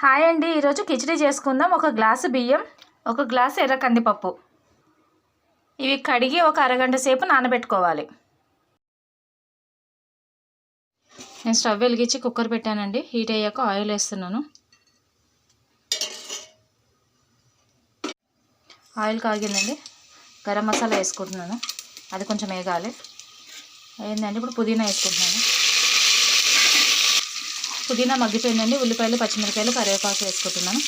Hi అండి, ఈరోజు కిచిడి చేసుకుందాం. ఒక గ్లాసు బియ్యం, ఒక గ్లాసు ఎర్ర కందిపప్పు. ఇవి కడిగి ఒక అరగంట సేపు నానబెట్టుకోవాలి. నేను స్టవ్ వెలిగించి కుక్కర్ పెట్టానండి. హీట్ అయ్యాక ఆయిల్ వేస్తున్నాను. ఆయిల్ కాగిందండి. గరం మసాలా వేసుకుంటున్నాను. అది కొంచెం వేగాలి. అయిందండి. ఇప్పుడు పుదీనా వేసుకుంటున్నాను. పుదీనా మగ్గిపోయిందండి. ఉల్లిపాయలు, పచ్చిమిరపకాయలు, కరివేపాకు వేసుకుంటున్నాను.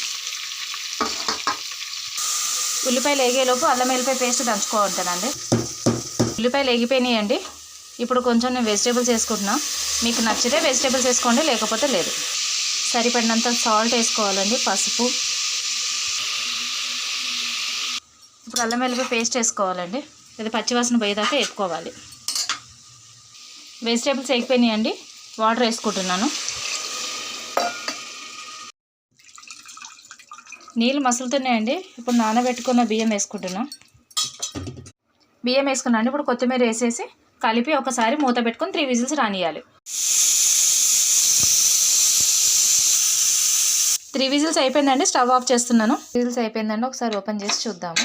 ఉల్లిపాయలు వేగేలోపు అల్లం వెల్లిపాయ పేస్ట్ దంచుకుంటానండి. ఉల్లిపాయలు వేగిపోయినాయండి. ఇప్పుడు కొంచెం నేను వెజిటేబుల్స్ వేసుకుంటున్నాను. మీకు నచ్చితే వెజిటేబుల్స్ వేసుకోండి, లేకపోతే లేదు. సరిపడినంత సాల్ట్ వేసుకోవాలండి, పసుపు. ఇప్పుడు అల్లం వెల్లిపాయ పేస్ట్ వేసుకోవాలండి. ఇది పచ్చివాసన పోయేదాకా వేసుకోవాలి. వెజిటేబుల్స్ వేగిపోయినాయండి. వాటర్ వేసుకుంటున్నాను. నీళ్ళు మసులుతున్నాయండి. ఇప్పుడు నానబెట్టుకున్న బియ్యం వేసుకుంటున్నా. బియ్యం వేసుకున్నాను. ఇప్పుడు కొత్తిమీర వేసేసి కలిపి ఒకసారి మూత పెట్టుకొని 3 విజిల్స్ రానియాలి. 3 విజిల్స్ అయిపోయిందండి. స్టవ్ ఆఫ్ చేస్తున్నాను. విజిల్స్ అయిపోయిందండి. ఒకసారి ఓపెన్ చేసి చూద్దాము.